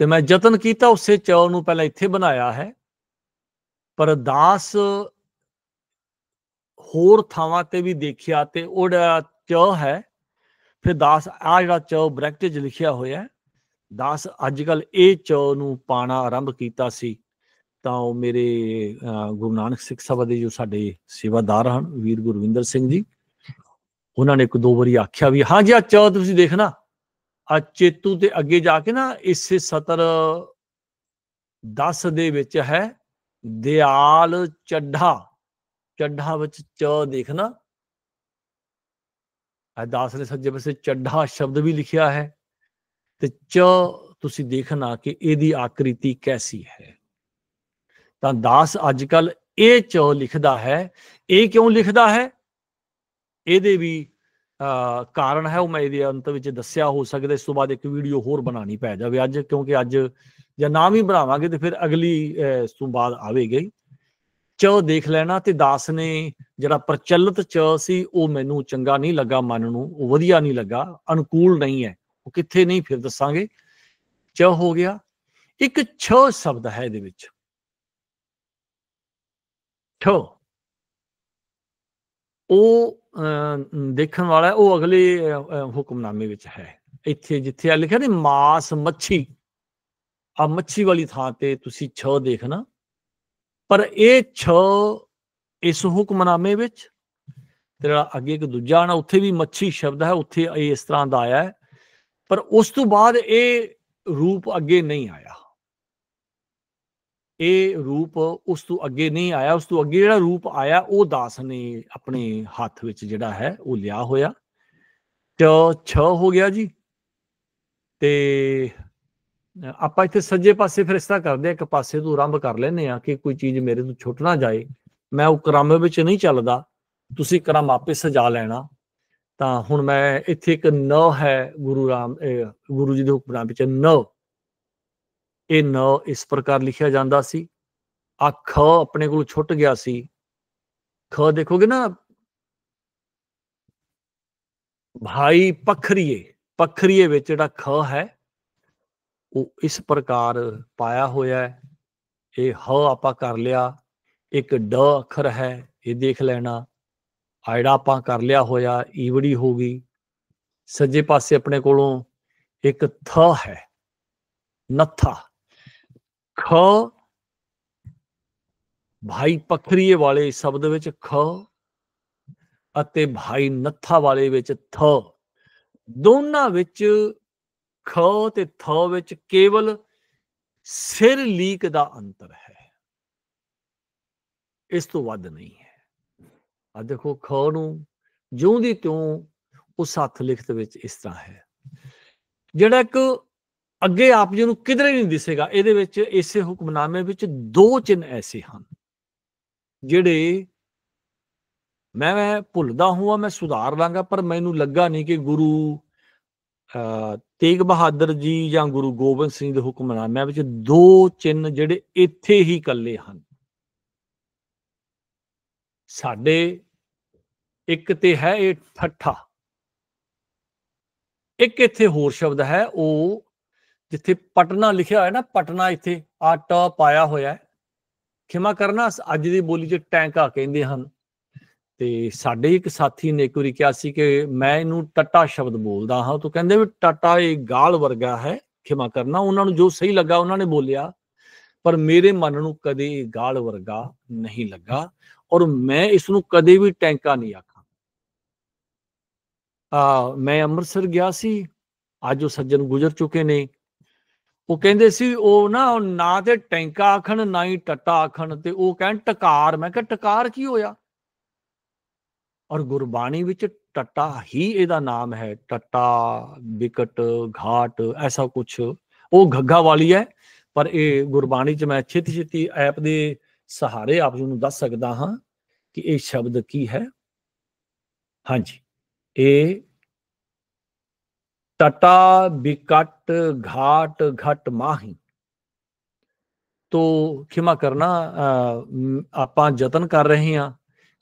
ਤੇ ਮੈਂ ਯਤਨ ਕੀਤਾ ਉਸੇ ਚ ਨੂੰ ਪਹਿਲਾਂ ਇੱਥੇ ਬਣਾਇਆ ਹੈ, ਪਰ ਦਾਸ ਹੋਰ ਥਾਵਾਂ ਤੇ ਵੀ ਦੇਖਿਆ ਤੇ ਉਹ ਜਿਹੜਾ ਚ ਹੈ, ਫਿਰ ਦਾਸ ਆ ਜਿਹੜਾ ਚ ਬ੍ਰੈਕਟ 'ਚ ਲਿਖਿਆ ਹੋਇਆ, ਦਾਸ ਅੱਜ ਕੱਲ ਇਹ ਚ ਨੂੰ ਪਾਣਾ ਆਰੰਭ ਕੀਤਾ ਸੀ ਤਾਂ ਉਹ ਮੇਰੇ ਗੁਰੂ ਨਾਨਕ ਸਿੱਖ ਸਭਾ ਦੇ ਜੋ ਸਾਡੇ ਸੇਵਾਦਾਰ ਹਨ ਵੀਰ ਗੁਰਵਿੰਦਰ ਸਿੰਘ ਜੀ, ਉਹਨਾਂ ਨੇ 1-2 ਵਾਰੀ ਆਖਿਆ ਵੀ ਹਾਂ ਜੀ ਆ ਚ ਤੁਸੀਂ ਦੇਖਣਾ, ਆ ਚੇਤੂ ਤੇ ਅੱਗੇ ਜਾ ਕੇ ਨਾ ਇਸੇ ਸਤਰ 10 ਦੇ ਵਿੱਚ ਹੈ ਦਿਆਲ ਚੱਢਾ, ਚੱਢਾ ਵਿੱਚ ਚ ਦੇਖਣਾ, ਦਾਸ ਨੇ ਸੱਜੇ ਪਾਸੇ ਚੱਢਾ ਸ਼ਬਦ ਵੀ ਲਿਖਿਆ ਹੈ ਤੇ ਚ ਤੁਸੀਂ ਦੇਖਣਾ ਕਿ ਇਹਦੀ ਆਕ੍ਰਿਤੀ ਕੈਸੀ ਹੈ। ਤਾਂ ਦਾਸ ਅੱਜ ਕੱਲ ਇਹ ਚ ਲਿਖਦਾ ਹੈ। ਇਹ ਕਿਉਂ ਲਿਖਦਾ ਹੈ, ਇਹਦੇ ਵੀ ਕਾਰਨ ਹੈ, ਉਹ ਮੈਂ ਇਹਦੇ ਅੰਤ ਵਿੱਚ ਦੱਸਿਆ, ਹੋ ਸਕਦਾ ਇਸ ਤੋਂ ਬਾਅਦ ਇੱਕ ਵੀਡੀਓ ਹੋਰ ਬਣਾਉਣੀ ਪੈ ਜਾਵੇ ਅੱਜ, ਕਿਉਂਕਿ ਅੱਜ ਜਾਂ ਨਾ ਵੀ ਬਣਾਵਾਂਗੇ ਤੇ ਫਿਰ ਅਗਲੀ ਇਸ ਤੋਂ ਬਾਅਦ ਆਵੇਗੀ। ਚ ਦੇਖ ਲੈਣਾ, ਤੇ ਦਾਸ ਨੇ ਜਿਹੜਾ ਪ੍ਰਚਲਿਤ ਚ ਸੀ ਉਹ ਮੈਨੂੰ ਚੰਗਾ ਨਹੀਂ ਲੱਗਾ, ਮਨ ਨੂੰ ਉਹ ਵਧੀਆ ਨਹੀਂ ਲੱਗਾ, ਅਨੁਕੂਲ ਨਹੀਂ ਹੈ, ਉਹ ਕਿੱਥੇ ਨਹੀਂ ਫਿਰ ਦੱਸਾਂਗੇ। ਚ ਹੋ ਗਿਆ। ਇੱਕ ਛ ਸ਼ਬਦ ਹੈ ਇਹਦੇ ਵਿੱਚ, ਠ, ਉਹ ਦੇਖਣ ਵਾਲਾ, ਉਹ ਅਗਲੇ ਹੁਕਮਨਾਮੇ ਵਿੱਚ ਹੈ, ਇੱਥੇ ਜਿੱਥੇ ਆ ਲਿਖਿਆ ਨੇ ਮਾਸ ਮੱਛੀ, ਆ ਮੱਛੀ ਵਾਲੀ ਥਾਂ ਤੇ ਤੁਸੀਂ ਛ ਦੇਖਣਾ, ਪਰ ਇਹ ਛ ਇਸ ਹੁਕਮਨਾਮੇ ਵਿੱਚ ਤੇ ਜਿਹੜਾ ਅੱਗੇ ਇੱਕ ਦੂਜਾ ਨਾ ਉੱਥੇ ਵੀ ਮੱਛੀ ਸ਼ਬਦ ਹੈ, ਉੱਥੇ ਇਹ ਇਸ ਤਰ੍ਹਾਂ ਦਾ ਆਇਆ ਹੈ, ਪਰ ਉਸ ਤੋਂ ਬਾਅਦ ਇਹ ਰੂਪ ਅੱਗੇ ਨਹੀਂ ਆਇਆ, ਇਹ ਰੂਪ ਉਸ ਤੋਂ ਅੱਗੇ ਨਹੀਂ ਆਇਆ। ਉਸ ਤੋਂ ਅੱਗੇ ਜਿਹੜਾ ਰੂਪ ਆਇਆ ਉਹ ਦਾਸ ਨੇ ਆਪਣੇ ਹੱਥ ਵਿੱਚ ਜਿਹੜਾ ਹੈ ਉਹ ਲਿਆ ਹੋਇਆ। ਛ ਹੋ ਗਿਆ ਜੀ। ਤੇ ਆਪਾਂ ਇੱਥੇ ਸੱਜੇ ਪਾਸੇ ਫਿਰ ਇਸ ਤਰ੍ਹਾਂ ਕਰਦੇ ਆ, ਇੱਕ ਪਾਸੇ ਤੋਂ ਆਰੰਭ ਕਰ ਲੈਂਦੇ ਆ ਕਿ ਕੋਈ ਚੀਜ਼ ਮੇਰੇ ਤੋਂ ਛੁੱਟ ਨਾ ਜਾਏ। ਮੈਂ ਉਹ ਕ੍ਰਮ ਵਿੱਚ ਨਹੀਂ ਚੱਲਦਾ, ਤੁਸੀਂ ਕ੍ਰਮ ਆਪੇ ਸਜਾ ਲੈਣਾ। ਤਾਂ ਹੁਣ ਮੈਂ ਇੱਥੇ ਇੱਕ ਨ ਹੈ ਗੁਰੂ ਜੀ ਦੇ ਹੁਕਮਾਂ ਵਿੱਚ ਨ, ਇਹ ਨ ਇਸ ਪ੍ਰਕਾਰ ਲਿਖਿਆ ਜਾਂਦਾ ਸੀ। ਆ ਖ ਆਪਣੇ ਕੋਲ ਛੁੱਟ ਗਿਆ ਸੀ। ਖ ਦੇਖੋਗੇ ਨਾ, ਭਾਈ ਪਖਰੀਏ ਵਿੱਚ ਜਿਹੜਾ ਖ ਹੈ ਉਹ ਇਸ ਪ੍ਰਕਾਰ ਪਾਇਆ ਹੋਇਆ ਹੈ। ਇਹ ਹ ਆਪਾਂ ਕਰ ਲਿਆ। ਇੱਕ ਡ ਅੱਖਰ ਹੈ, ਇਹ ਦੇਖ ਲੈਣਾ। ਆ ਜਿਹੜਾ ਆਪਾਂ ਕਰ ਲਿਆ ਹੋਇਆ ਈਵੜੀ ਹੋ ਗਈ। ਸੱਜੇ ਪਾਸੇ ਆਪਣੇ ਕੋਲੋਂ ਇੱਕ ਥ ਹੈ, ਨੱਥਾ। ਖ ਭਾਈ ਪਖਰੀਏ ਵਾਲੇ ਸ਼ਬਦ ਵਿੱਚ ਖ ਅਤੇ ਭਾਈ ਨੱਥਾ ਵਾਲੇ ਵਿੱਚ ਥ, ਦੋਨਾਂ ਵਿੱਚ ਖ ਤੇ ਥ ਵਿੱਚ ਕੇਵਲ ਸਿਰ ਲੀਕ ਦਾ ਅੰਤਰ ਹੈ, ਇਸ ਤੋਂ ਵੱਧ ਨਹੀਂ ਹੈ। ਆ ਦੇਖੋ, ਖ ਨੂੰ ਜਿਉਂ ਦੀ ਤਿਉਂ ਉਸ ਹੱਥ ਲਿਖਤ ਵਿੱਚ ਇਸ ਤਰ੍ਹਾਂ ਹੈ, ਜਿਹੜਾ ਇੱਕ ਅੱਗੇ ਆਪ ਜੀ ਨੂੰ ਕਿਧਰੇ ਨਹੀਂ ਦਿਸੇਗਾ। ਇਹਦੇ ਵਿੱਚ ਇਸੇ ਹੁਕਮਨਾਮੇ ਵਿੱਚ 2 ਚਿੰਨ੍ਹ ਐਸੇ ਹਨ ਜਿਹੜੇ ਮੈਂ ਭੁੱਲਦਾ ਹੂੰ, ਮੈਂ ਸੁਧਾਰ ਲਾਂਗਾ, ਪਰ ਮੈਨੂੰ ਲੱਗਾ ਨਹੀਂ ਕਿ ਗੁਰੂ ਤੇਗ ਬਹਾਦਰ ਜੀ ਜਾਂ ਗੁਰੂ ਗੋਬਿੰਦ ਸਿੰਘ ਦੇ ਹੁਕਮਨਾਮਿਆਂ ਵਿੱਚ 2 ਚਿੰਨ੍ਹ ਜਿਹੜੇ ਇੱਥੇ ਹੀ ਇਕੱਲੇ ਹਨ। ਸਾਡੇ ਇੱਕ ਤੇ ਹੈ ਇਹ ਠੱਠਾ, ਇੱਕ ਇੱਥੇ ਹੋਰ ਸ਼ਬਦ ਹੈ, ਉਹ ਜਿੱਥੇ ਪਟਨਾ ਲਿਖਿਆ ਹੋਇਆ ਨਾ, ਪਟਨਾ ਇੱਥੇ ਆ ਟ ਪਾਇਆ ਹੋਇਆ। ਖਿਮਾ ਕਰਨਾ, ਅੱਜ ਦੀ ਬੋਲੀ 'ਚ ਟੈਂਕਾ ਕਹਿੰਦੇ ਹਨ। ਤੇ ਸਾਡੇ ਇੱਕ ਸਾਥੀ ਨੇ ਇੱਕ ਵਾਰੀ ਕਿਹਾ ਸੀ ਕਿ ਮੈਂ ਇਹਨੂੰ ਟੱਟਾ ਸ਼ਬਦ ਬੋਲਦਾ ਹਾਂ, ਤਾਂ ਕਹਿੰਦੇ ਵੀ ਟੱਟਾ ਇਹ ਗਾਲ ਵਰਗਾ ਹੈ। ਖਿਮਾ ਕਰਨਾ, ਉਹਨਾਂ ਨੂੰ ਜੋ ਸਹੀ ਲੱਗਾ ਉਹਨਾਂ ਨੇ ਬੋਲਿਆ, ਪਰ ਮੇਰੇ ਮਨ ਨੂੰ ਕਦੇ ਗਾਲ ਵਰਗਾ ਨਹੀਂ ਲੱਗਾ, ਔਰ ਮੈਂ ਇਸ ਨੂੰ ਕਦੇ ਵੀ ਟੈਂਕਾ ਨਹੀਂ ਆਖਾਂ। ਮੈਂ ਅੰਮ੍ਰਿਤਸਰ ਗਿਆ ਸੀ, ਅੱਜ ਉਹ ਸੱਜਣ ਗੁਜ਼ਰ ਚੁੱਕੇ ਨੇ। ਉਹ ਕਹਿੰਦੇ ਸੀ ਉਹ ਨਾ ਤੇ ਟੈਂਕਾ ਆਖਣ ਨਾ ਹੀ ਟੱਟਾ ਆਖਣ, ਤੇ ਉਹ ਕਹਿਣ ਟਕਾਰ। ਮੈਂ ਕਿਹਾ ਟਕਾਰ ਕੀ ਹੋਇਆ? ਔਰ ਗੁਰਬਾਣੀ ਵਿੱਚ ਟੱਟਾ ਹੀ ਇਹਦਾ ਨਾਮ ਹੈ। ਟੱਟਾ, ਬਿਕਟ, ਘਾਟ, ਐਸਾ ਕੁਛ। ਉਹ ਘੱਗਾ ਵਾਲੀ ਹੈ, ਪਰ ਇਹ ਗੁਰਬਾਣੀ 'ਚ ਮੈਂ ਛੇਤੀ ਐਪ ਦੇ ਸਹਾਰੇ ਆਪ ਜੀ ਨੂੰ ਦੱਸ ਸਕਦਾ ਹਾਂ ਕਿ ਇਹ ਸ਼ਬਦ ਕੀ ਹੈ। ਹਾਂਜੀ, ਇਹ ਟਟਾ, ਬਿਕਟ, ਘਾਟ, ਘਟ ਮਾਹੀ। ਤੋ ਖਿਮਾ ਕਰਨਾ, ਆਪਾਂ ਯਤਨ ਕਰ ਰਹੇ ਹਾਂ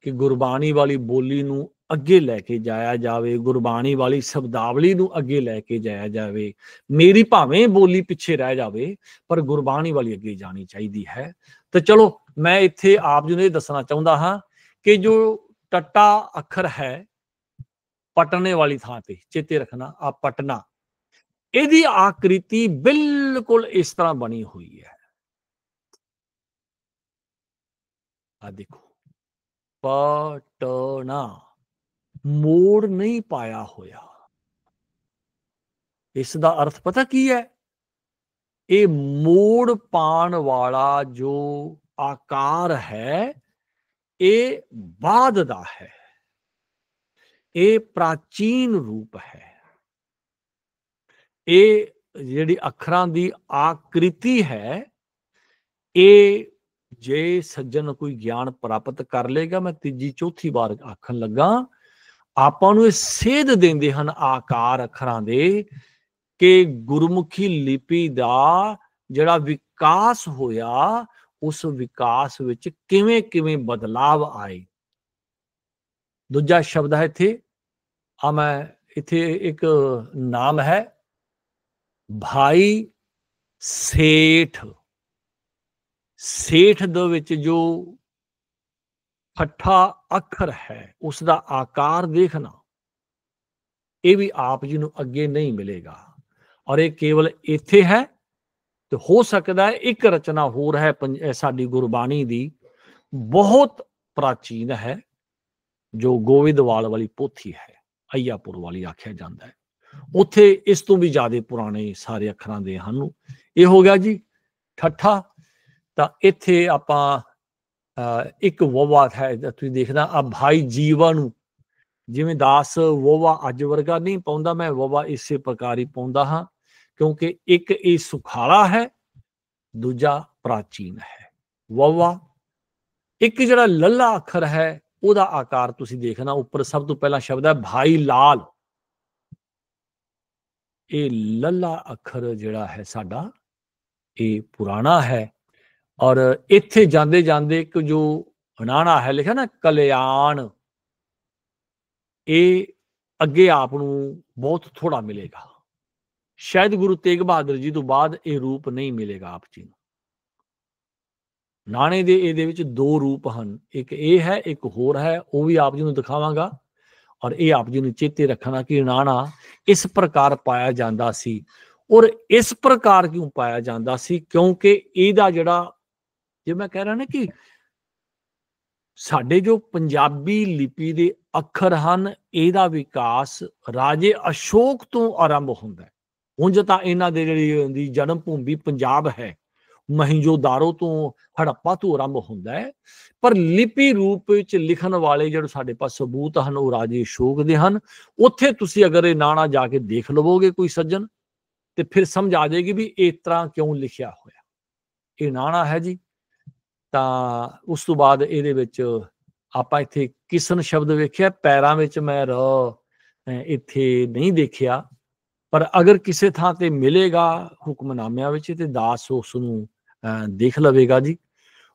ਕਿ ਗੁਰਬਾਣੀ ਵਾਲੀ ਬੋਲੀ ਨੂੰ ਅੱਗੇ ਲੈ ਕੇ ਜਾਇਆ ਜਾਵੇ, ਗੁਰਬਾਣੀ ਵਾਲੀ ਸ਼ਬਦਾਵਲੀ ਨੂੰ ਅੱਗੇ ਲੈ ਕੇ ਜਾਇਆ ਜਾਵੇ। ਮੇਰੀ ਭਾਵੇਂ ਬੋਲੀ ਪਿੱਛੇ ਰਹਿ ਜਾਵੇ, ਪਰ ਗੁਰਬਾਣੀ ਵਾਲੀ ਅੱਗੇ ਜਾਣੀ ਚਾਹੀਦੀ ਹੈ। ਤੇ ਚਲੋ, ਮੈਂ ਇੱਥੇ ਆਪ ਜੀ ਨੂੰ ਇਹ ਦੱਸਣਾ ਚਾਹੁੰਦਾ ਹਾਂ ਕਿ ਜੋ ਟੱਟਾ ਅੱਖਰ ਹੈ ਪਟਨੇ ਵਾਲੀ ਥਾਂ ਤੇ, ਚੇਤੇ ਰੱਖਣਾ, ਆ ਪਟਨਾ, ਇਹਦੀ ਆਕ੍ਰਿਤੀ ਬਿਲਕੁਲ ਇਸ ਤਰ੍ਹਾਂ ਬਣੀ ਹੋਈ ਹੈ। ਆ ਦੇਖੋ, ਪਟਨਾ, ਮੋੜ ਨਹੀਂ ਪਾਇਆ ਹੋਇਆ। ਇਸ ਦਾ ਅਰਥ ਪਤਾ ਕੀ ਹੈ? ਇਹ ਮੋੜ ਪਾਣ ਵਾਲਾ ਜੋ ਆਕਾਰ ਹੈ, ਇਹ ਬਾਅਦ ਦਾ ਹੈ, ਇਹ ਪ੍ਰਾਚੀਨ ਰੂਪ ਹੈ। ਇਹ ਜਿਹੜੀ ਅੱਖਰਾਂ ਦੀ ਆਕ੍ਰਿਤੀ ਹੈ, ਇਹ ਜੇ ਸੱਜਣ ਕੋਈ ਗਿਆਨ ਪ੍ਰਾਪਤ ਕਰ ਲੇਗਾ, ਮੈਂ ਤੀਜੀ ਚੌਥੀ ਵਾਰ ਆਖਣ ਲੱਗਾ, ਆਪਾਂ ਨੂੰ ਇਹ ਸੇਧ ਦਿੰਦੇ ਹਨ ਆਕਾਰ ਅੱਖਰਾਂ ਦੇ, ਕਿ ਗੁਰਮੁਖੀ ਲਿਪੀ ਦਾ ਜਿਹੜਾ ਵਿਕਾਸ ਹੋਇਆ, ਉਸ ਵਿਕਾਸ ਵਿੱਚ ਕਿਵੇਂ ਕਿਵੇਂ ਬਦਲਾਵ ਆਏ। ਦੂਜਾ ਸ਼ਬਦ ਹੈ ਇੱਥੇ, ਮੈਂ ਇੱਥੇ ਇੱਕ ਨਾਮ ਹੈ ਭਾਈ ਸੇਠ। ਸੇਠ ਦੇ ਵਿੱਚ ਜੋ ਠੱਠਾ ਅੱਖਰ ਹੈ, ਉਸ ਦਾ ਆਕਾਰ ਦੇਖਣਾ, ਇਹ ਵੀ ਆਪ ਜੀ ਨੂੰ ਅੱਗੇ ਨਹੀਂ ਮਿਲੇਗਾ, ਔਰ ਇਹ ਕੇਵਲ ਇੱਥੇ ਹੈ। ਤੇ ਹੋ ਸਕਦਾ ਹੈ ਇੱਕ ਰਚਨਾ ਹੋਰ ਹੈ ਸਾਡੀ ਗੁਰਬਾਣੀ ਦੀ, ਬਹੁਤ ਪ੍ਰਾਚੀਨ ਹੈ, ਜੋ ਗੋਇੰਦਵਾਲ ਵਾਲੀ ਪੋਥੀ ਹੈ, ਅਈਆਪੁਰ ਵਾਲੀ ਆਖਿਆ ਜਾਂਦਾ ਹੈ। ਉੱਥੇ ਇਸ ਤੋਂ ਵੀ ਜ਼ਿਆਦਾ ਪੁਰਾਣੇ ਸਾਰੇ ਅੱਖਰਾਂ ਦੇ ਹਨ। ਇਹ ਹੋ ਗਿਆ ਜੀ ਠੱਠਾ। ਤਾਂ ਇੱਥੇ ਆਪਾਂ ਇੱਕ ਵੋਵਾ ਹੈ, ਤੁਸੀਂ ਦੇਖਣਾ ਆ ਭਾਈ ਜੀਵਾ ਨੂੰ ਜਿਵੇਂ ਦਾਸ ਵੋਵਾ ਅੱਜ ਵਰਗਾ ਨਹੀਂ ਪਾਉਂਦਾ, ਮੈਂ ਵੋਵਾ ਇਸੇ ਪ੍ਰਕਾਰ ਹੀ ਪਾਉਂਦਾ ਹਾਂ, ਕਿਉਂਕਿ ਇੱਕ ਇਹ ਸੁਖਾਲਾ ਹੈ, ਦੂਜਾ ਪ੍ਰਾਚੀਨ ਹੈ। ਵੋਵਾ ਇੱਕ ਜਿਹੜਾ ਲੱਲਾ ਅੱਖਰ ਹੈ ਉਹਦਾ ਆਕਾਰ ਤੁਸੀਂ ਦੇਖਣਾ, ਉੱਪਰ ਸਭ ਤੋਂ ਪਹਿਲਾਂ ਸ਼ਬਦ ਹੈ ਭਾਈ ਲਾਲ। ਇਹ ਲੱਲਾ ਅੱਖਰ ਜਿਹੜਾ ਹੈ ਸਾਡਾ ਇਹ ਪੁਰਾਣਾ ਹੈ। ਔਰ ਇੱਥੇ ਜਾਂਦੇ ਜਾਂਦੇ ਇੱਕ ਜੋ ਨਾਣਾ ਹੈ ਲਿਖਿਆ ਨਾ ਕਲਿਆਣ, ਇਹ ਅੱਗੇ ਆਪ ਨੂੰ ਬਹੁਤ ਥੋੜਾ ਮਿਲੇਗਾ। ਸ਼ਾਇਦ ਗੁਰੂ ਤੇਗ ਬਹਾਦਰ ਜੀ ਤੋਂ ਬਾਅਦ ਇਹ ਰੂਪ ਨਹੀਂ ਮਿਲੇਗਾ ਆਪ ਜੀ ਨੂੰ। ਨਾਣੇ ਦੇ ਇਹਦੇ ਵਿੱਚ ਦੋ ਰੂਪ ਹਨ, ਇੱਕ ਇਹ ਹੈ, ਇੱਕ ਹੋਰ ਹੈ, ਉਹ ਵੀ ਆਪ ਜੀ ਨੂੰ ਦਿਖਾਵਾਂਗਾ। ਔਰ ਇਹ ਆਪ ਜੀ ਨੂੰ ਚੇਤੇ ਰੱਖਣਾ ਕਿ ਨਾਣਾ ਇਸ ਪ੍ਰਕਾਰ ਪਾਇਆ ਜਾਂਦਾ ਸੀ। ਔਰ ਇਸ ਪ੍ਰਕਾਰ ਕਿਉਂ ਪਾਇਆ ਜਾਂਦਾ ਸੀ? ਕਿਉਂਕਿ ਇਹਦਾ ਜਿਹੜਾ, ਜੇ ਮੈਂ ਕਹਿ ਰਿਹਾ ਨਾ ਕਿ ਸਾਡੇ ਜੋ ਪੰਜਾਬੀ ਲਿਪੀ ਦੇ ਅੱਖਰ ਹਨ, ਇਹਦਾ ਵਿਕਾਸ ਰਾਜੇ ਅਸ਼ੋਕ ਤੋਂ ਆਰੰਭ ਹੁੰਦਾ ਹੈ। ਉਂਝ ਤਾਂ ਇਹਨਾਂ ਦੇ ਜਿਹੜੀ ਜਨਮ ਭੂਮੀ ਪੰਜਾਬ ਹੈ, ਮਹਿੰਜੋਦਾਰੋ ਤੋਂ, ਹੜੱਪਾ ਤੋਂ ਆਰੰਭ ਹੁੰਦਾ ਹੈ, ਪਰ ਲਿਪੀ ਰੂਪ ਵਿੱਚ ਲਿਖਣ ਵਾਲੇ ਜਿਹੜੇ ਸਾਡੇ ਪਾਸ ਸਬੂਤ ਹਨ ਉਹ ਰਾਜੇ ਅਸ਼ੋਕ ਦੇ ਹਨ। ਉੱਥੇ ਤੁਸੀਂ ਅਗਰ ਇਹ ਨਾਣਾ ਜਾ ਕੇ ਦੇਖ ਲਵੋਗੇ ਕੋਈ ਸੱਜਣ, ਤੇ ਫਿਰ ਸਮਝ ਆ ਜਾਏਗੀ ਵੀ ਇਸ ਤਰ੍ਹਾਂ ਕਿਉਂ ਲਿਖਿਆ ਹੋਇਆ। ਇਹ ਨਾਣਾ ਹੈ ਜੀ। ਤਾਂ ਉਸ ਤੋਂ ਬਾਅਦ ਇਹਦੇ ਵਿੱਚ ਆਪਾਂ ਇੱਥੇ ਕਿਸਨ ਸ਼ਬਦ ਵੇਖਿਆ, ਪੈਰਾਂ ਵਿੱਚ ਮੈਂ ਰ ਇੱਥੇ ਨਹੀਂ ਦੇਖਿਆ, ਪਰ ਅਗਰ ਕਿਸੇ ਥਾਂ ਤੇ ਮਿਲੇਗਾ ਹੁਕਮਨਾਮਿਆਂ ਵਿੱਚ ਤੇ ਦਾਸ ਉਸ ਨੂੰ ਦੇਖ ਲਵੇਗਾ ਜੀ।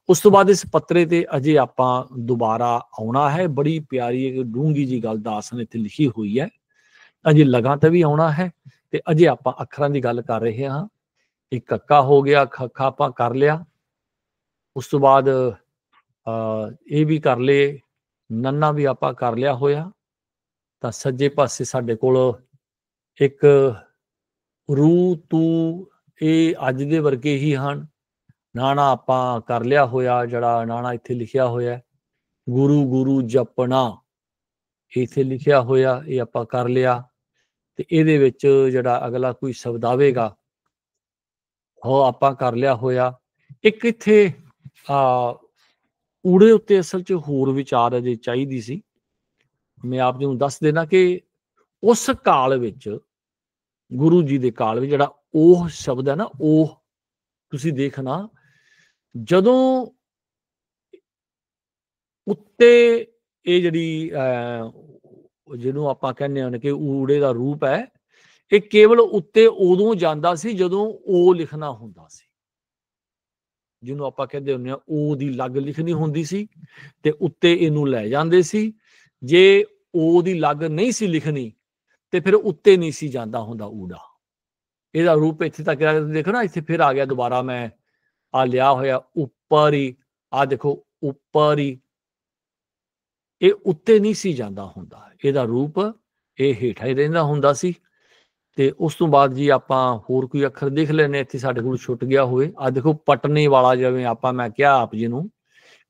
ਉਸ ਤੋਂ ਬਾਅਦ ਇਸ ਪੱਤਰੇ ਤੇ ਅਜੇ ਆਪਾਂ ਦੁਬਾਰਾ ਆਉਣਾ ਹੈ। ਬੜੀ ਪਿਆਰੀ ਇੱਕ ਡੂੰਗੀ ਜੀ ਗੱਲ ਦਾਸ ਨੇ ਇੱਥੇ ਲਿਖੀ ਹੋਈ ਹੈ। ਅਜੇ ਲਗਾਂ ਤੇ ਵੀ ਆਉਣਾ ਹੈ, ਤੇ ਅਜੇ ਆਪਾਂ ਅੱਖਰਾਂ ਦੀ ਗੱਲ ਕਰ ਰਹੇ ਹਾਂ। ਇੱਕ ਕੱਕਾ ਹੋ ਗਿਆ, ਖੱਖਾ ਆਪਾਂ ਕਰ ਲਿਆ, ਉਸ ਤੋਂ ਬਾਅਦ ਇਹ ਵੀ ਕਰ ਲਏ, ਨੰਨਾ ਵੀ ਆਪਾਂ ਕਰ ਲਿਆ ਹੋਇਆ। ਤਾਂ ਸੱਜੇ ਪਾਸੇ ਸਾਡੇ ਕੋਲ ਇੱਕ ਰੂ ਤੂ, ਇਹ ਅੱਜ ਦੇ ਵਰਗੇ ਹੀ ਹਨ। ਨਾਣਾ ਆਪਾਂ ਕਰ ਲਿਆ ਹੋਇਆ, ਜਿਹੜਾ ਨਾਣਾ ਇੱਥੇ ਲਿਖਿਆ ਹੋਇਆ ਗੁਰੂ ਗੁਰੂ ਜਪਣਾ, ਇੱਥੇ ਲਿਖਿਆ ਹੋਇਆ, ਇਹ ਆਪਾਂ ਕਰ ਲਿਆ। ਤੇ ਇਹਦੇ ਵਿੱਚ ਜਿਹੜਾ ਅਗਲਾ ਕੋਈ ਸ਼ਬਦ ਆਵੇਗਾ ਉਹ ਆਪਾਂ ਕਰ ਲਿਆ ਹੋਇਆ। ਇੱਕ ਇੱਥੇ ਊੜੇ ਉੱਤੇ ਅਸਲ 'ਚ ਹੋਰ ਵਿਚਾਰ ਅਜੇ ਚਾਹੀਦੀ ਸੀ। ਮੈਂ ਆਪ ਜੀ ਨੂੰ ਦੱਸ ਦੇਣਾ ਕਿ ਉਸ ਕਾਲ ਵਿੱਚ, ਗੁਰੂ ਜੀ ਦੇ ਕਾਲ ਵਿੱਚ, ਜਿਹੜਾ ਉਹ ਸ਼ਬਦ ਹੈ ਨਾ, ਉਹ ਤੁਸੀਂ ਦੇਖਣਾ ਜਦੋਂ ਉੱਤੇ ਇਹ ਜਿਹੜੀ ਜਿਹਨੂੰ ਆਪਾਂ ਕਹਿੰਦੇ ਹਾਂ ਕਿ ਊੜੇ ਦਾ ਰੂਪ ਹੈ, ਇਹ ਕੇਵਲ ਉੱਤੇ ਉਦੋਂ ਜਾਂਦਾ ਸੀ ਜਦੋਂ ਉਹ ਲਿਖਣਾ ਹੁੰਦਾ ਸੀ, ਜਿਹਨੂੰ ਆਪਾਂ ਕਹਿੰਦੇ ਹੁੰਦੇ ਆ ਉਹ ਦੀ ਲੱਗ ਲਿਖਣੀ ਹੁੰਦੀ ਸੀ ਤੇ ਉੱਤੇ ਇਹਨੂੰ ਲੈ ਜਾਂਦੇ ਸੀ। ਜੇ ਉਹ ਦੀ ਲੱਗ ਨਹੀਂ ਸੀ ਲਿਖਣੀ ਤੇ ਫਿਰ ਉੱਤੇ ਨਹੀਂ ਸੀ ਜਾਂਦਾ ਹੁੰਦਾ ਊੜਾ। ਇਹਦਾ ਰੂਪ ਇੱਥੇ ਤੱਕ ਦੇਖੋ ਨਾ, ਇੱਥੇ ਫਿਰ ਆ ਗਿਆ ਦੁਬਾਰਾ, ਮੈਂ ਆ ਲਿਆ ਹੋਇਆ ਉੱਪਰ ਹੀ, ਆ ਦੇਖੋ ਉੱਪਰ ਹੀ, ਇਹ ਉੱਤੇ ਨਹੀਂ ਸੀ ਜਾਂਦਾ ਹੁੰਦਾ। ਇਹਦਾ ਰੂਪ ਇਹ ਹੇਠਾਂ ਹੀ ਰਹਿੰਦਾ ਹੁੰਦਾ ਸੀ। ਤੇ ਉਸ ਤੋਂ ਬਾਅਦ ਜੀ ਆਪਾਂ ਹੋਰ ਕੋਈ ਅੱਖਰ ਦੇਖ ਲੈਣੇ, ਇੱਥੇ ਸਾਡੇ ਕੋਲ ਛੁੱਟ ਗਿਆ ਹੋਵੇ। ਆ ਦੇਖੋ ਪਟਨੇ ਵਾਲਾ, ਜਿਵੇਂ ਆਪਾਂ ਮੈਂ ਕਿਹਾ ਆਪ ਜੀ ਨੂੰ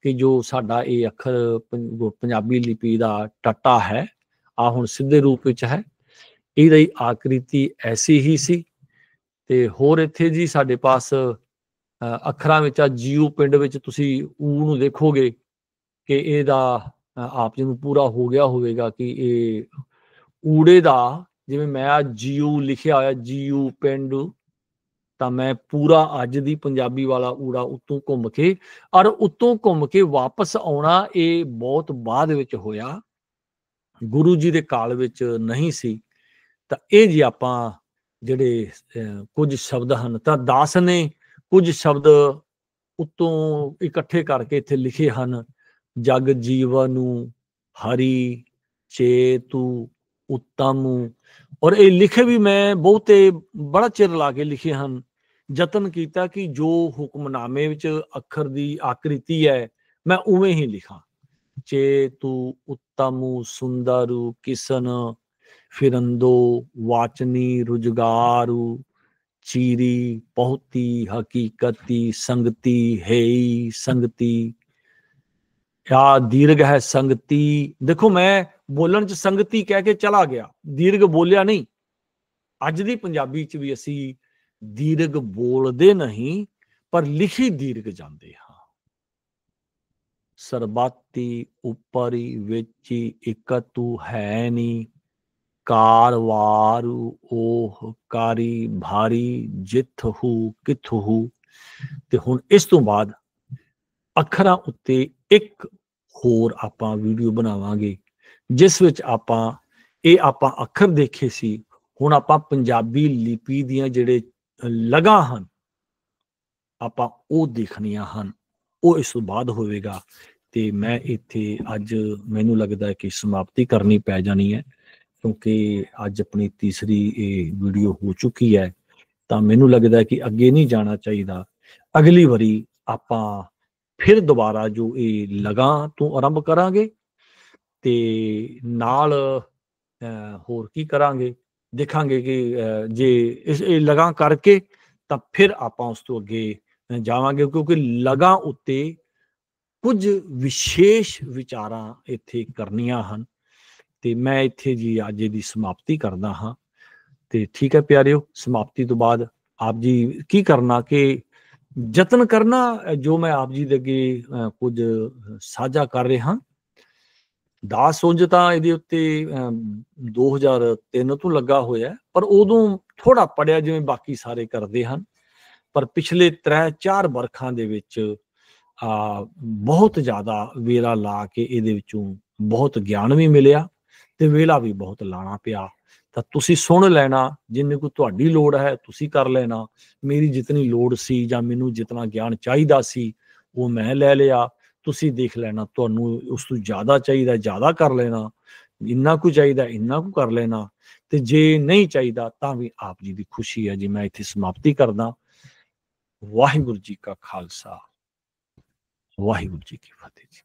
ਕਿ ਜੋ ਸਾਡਾ ਇਹ ਅੱਖਰ ਪੰਜਾਬੀ ਲਿਪੀ ਦਾ ਟੱਟਾ ਹੈ, ਆ ਹੁਣ ਸਿੱਧੇ ਰੂਪ ਵਿੱਚ ਹੈ, ਇਹਦਾ ਹੀ ਆਕ੍ਰਿਤੀ ਐਸੀ ਹੀ ਸੀ। ਤੇ ਹੋਰ ਇੱਥੇ ਜੀ ਸਾਡੇ ਪਾਸ ਅੱਖਰਾਂ ਵਿੱਚ ਆ ਜੀਓ ਪਿੰਡ ਵਿੱਚ ਤੁਸੀਂ ਊ ਨੂੰ ਦੇਖੋਗੇ ਕਿ ਇਹਦਾ ਆਪ ਜੀ ਨੂੰ ਪੂਰਾ ਹੋ ਗਿਆ ਹੋਵੇਗਾ ਕਿ ਇਹ ਊੜੇ ਦਾ, ਜਿਵੇਂ ਮੈਂ ਆ ਜੀਓ ਲਿਖਿਆ ਹੋਇਆ ਜੀਓ ਪਿੰਡ, ਤਾਂ ਮੈਂ ਪੂਰਾ ਅੱਜ ਦੀ ਪੰਜਾਬੀ ਵਾਲਾ ਊੜਾ ਉੱਤੋਂ ਘੁੰਮ ਕੇ, ਔਰ ਉੱਤੋਂ ਘੁੰਮ ਕੇ ਵਾਪਸ ਆਉਣਾ ਇਹ ਬਹੁਤ ਬਾਅਦ ਵਿੱਚ ਹੋਇਆ, ਗੁਰੂ ਜੀ ਦੇ ਕਾਲ ਵਿੱਚ ਨਹੀਂ ਸੀ। ਤਾਂ ਇਹ ਜੀ ਆਪਾਂ ਜਿਹੜੇ ਕੁਝ ਸ਼ਬਦ ਹਨ, ਤਾਂ ਦਾਸ ਨੇ ਕੁਝ ਸ਼ਬਦ ਉੱਤੋਂ ਇਕੱਠੇ ਕਰਕੇ ਇੱਥੇ ਲਿਖੇ ਹਨ। ਜਗ ਜੀਵਨ ਨੂੰ ਹਰੀ ਚੇਤੂ ਉੱਤਮ, ਔਰ ਇਹ ਲਿਖੇ ਵੀ ਮੈਂ ਬਹੁਤੇ ਬੜਾ ਚਿਰ ਲਾ ਕੇ ਲਿਖੇ ਹਨ। ਯਤਨ ਕੀਤਾ ਕਿ ਜੋ ਹੁਕਮਨਾਮੇ ਵਿੱਚ ਅੱਖਰ ਦੀ ਆਕ੍ਰਿਤੀ ਹੈ ਮੈਂ ਉਵੇਂ ਹੀ ਲਿਖਾਂ। ਚੇਤੂ ਉੱਤਮ ਸੁੰਦਰੂ ਕਿਸਨ ਫਿਰੰਦੋ ਵਾਚਨੀ ਰੁਜਗਾਰੂ ਚੀਰੀ ਬਹੁਤੀ ਹਕੀਕਤੀ ਸੰਗਤੀ ਹੈਈ ਸੰਗਤੀ। ਆ ਦੀਰਘ ਹੈ ਸੰਗਤੀ, ਦੇਖੋ ਮੈਂ ਬੋਲਣ ਚ ਸੰਗਤੀ ਕਹਿ ਕੇ ਚਲਾ ਗਿਆ, ਦੀਰਘ ਬੋਲਿਆ ਨਹੀਂ। ਅੱਜ ਦੀ ਪੰਜਾਬੀ ਚ ਵੀ ਅਸੀਂ ਦੀਰਘ ਬੋਲਦੇ ਨਹੀਂ, ਪਰ ਲਿਖੀ ਦੀਰਘ ਜਾਂਦੇ ਹਾਂ। ਸਰਬੱਤੀ ਉਪਰਿ ਵਿਚੀ ਇਕ ਤੂੰ ਹੈ ਨੀ, ਕਾਰਵਾਰੂ ਓਹ ਕਾਰੀ ਭਾਰੀ ਜਿੱਥਹੂ ਕਿਥਹੂ। ਤੇ ਹੁਣ ਇਸ ਤੋਂ ਬਾਅਦ ਅੱਖਰਾਂ ਉੱਤੇ ਇੱਕ ਹੋਰ ਆਪਾਂ ਵੀਡੀਓ ਬਣਾਵਾਂਗੇ, ਜਿਸ ਵਿੱਚ ਆਪਾਂ ਅੱਖਰ ਦੇਖੇ ਸੀ, ਹੁਣ ਆਪਾਂ ਪੰਜਾਬੀ ਲਿਪੀ ਦੀਆਂ ਜਿਹੜੇ ਲਗਾਂ ਹਨ ਆਪਾਂ ਉਹ ਦੇਖਣੀਆਂ ਹਨ। ਉਹ ਇਸ ਤੋਂ ਬਾਅਦ ਹੋਵੇਗਾ। ਤੇ ਮੈਂ ਇੱਥੇ ਅੱਜ ਮੈਨੂੰ ਲੱਗਦਾ ਕਿ ਸਮਾਪਤੀ ਕਰਨੀ ਪੈ ਜਾਣੀ ਹੈ, ਕਿਉਂਕਿ ਅੱਜ ਆਪਣੀ ਤੀਸਰੀ ਇਹ ਵੀਡੀਓ ਹੋ ਚੁੱਕੀ ਹੈ। ਤਾਂ ਮੈਨੂੰ ਲੱਗਦਾ ਕਿ ਅੱਗੇ ਨਹੀਂ ਜਾਣਾ ਚਾਹੀਦਾ। ਅਗਲੀ ਵਾਰੀ ਆਪਾਂ ਫਿਰ ਦੁਬਾਰਾ ਜੋ ਇਹ ਲਗਾਂ ਤੋਂ ਆਰੰਭ ਕਰਾਂਗੇ ਤੇ ਨਾਲ ਹੋਰ ਕੀ ਕਰਾਂਗੇ, ਦੇਖਾਂਗੇ ਕਿ ਜੇ ਇਹ ਲਗਾਂ ਕਰਕੇ ਤਾਂ ਫਿਰ ਆਪਾਂ ਉਸ ਤੋਂ ਅੱਗੇ ਜਾਵਾਂਗੇ, ਕਿਉਂਕਿ ਲਗਾਂ ਉੱਤੇ ਕੁਝ ਵਿਸ਼ੇਸ਼ ਵਿਚਾਰਾਂ ਇੱਥੇ ਕਰਨੀਆਂ ਹਨ। ਤੇ ਮੈਂ ਇੱਥੇ ਜੀ ਅੱਜ ਦੀ ਸਮਾਪਤੀ ਕਰਦਾ ਹਾਂ। ਤੇ ਠੀਕ ਹੈ ਪਿਆਰਿਓ, ਸਮਾਪਤੀ ਤੋਂ ਬਾਅਦ ਆਪ ਜੀ ਕੀ ਕਰਨਾ ਕਿ ਯਤਨ ਕਰਨਾ ਜੋ ਮੈਂ ਆਪ ਜੀ ਦੇ ਅੱਗੇ ਕੁਝ ਸਾਂਝਾ ਕਰ ਰਿਹਾ। ਦਾਸ ਉਂਝ ਤਾਂ ਇਹਦੇ ਉੱਤੇ 2003 ਤੋਂ ਲੱਗਾ ਹੋਇਆ, ਪਰ ਉਦੋਂ ਥੋੜਾ ਪੜਿਆ ਜਿਵੇਂ ਬਾਕੀ ਸਾਰੇ ਕਰਦੇ ਹਨ। ਪਰ ਪਿਛਲੇ 3-4 ਵਰਖਾਂ ਦੇ ਵਿੱਚ ਬਹੁਤ ਜ਼ਿਆਦਾ ਵੇਲਾ ਲਾ ਕੇ ਇਹਦੇ ਵਿੱਚੋਂ ਬਹੁਤ ਗਿਆਨ ਵੀ ਮਿਲਿਆ ਤੇ ਵੇਲਾ ਵੀ ਬਹੁਤ ਲਾਣਾ ਪਿਆ। ਤਾਂ ਤੁਸੀਂ ਸੁਣ ਲੈਣਾ, ਜਿੰਨੀ ਕੁ ਤੁਹਾਡੀ ਲੋੜ ਹੈ ਤੁਸੀਂ ਕਰ ਲੈਣਾ। ਮੇਰੀ ਜਿਤਨੀ ਲੋੜ ਸੀ ਜਾਂ ਮੈਨੂੰ ਜਿਤਨਾ ਗਿਆਨ ਚਾਹੀਦਾ ਸੀ ਉਹ ਮੈਂ ਲੈ ਲਿਆ। ਤੁਸੀਂ ਦੇਖ ਲੈਣਾ, ਤੁਹਾਨੂੰ ਉਸ ਤੋਂ ਜ਼ਿਆਦਾ ਚਾਹੀਦਾ ਜ਼ਿਆਦਾ ਕਰ ਲੈਣਾ, ਇੰਨਾ ਕੁ ਚਾਹੀਦਾ ਇੰਨਾ ਕੁ ਕਰ ਲੈਣਾ। ਤੇ ਜੇ ਨਹੀਂ ਚਾਹੀਦਾ ਤਾਂ ਵੀ ਆਪ ਜੀ ਦੀ ਖੁਸ਼ੀ ਹੈ ਜੀ। ਮੈਂ ਇੱਥੇ ਸਮਾਪਤੀ ਕਰਦਾ। ਵਾਹਿਗੁਰੂ ਜੀ ਕਾ ਖਾਲਸਾ, ਵਾਹਿਗੁਰੂ ਜੀ ਕੀ ਫਤਿਹ ਜੀ।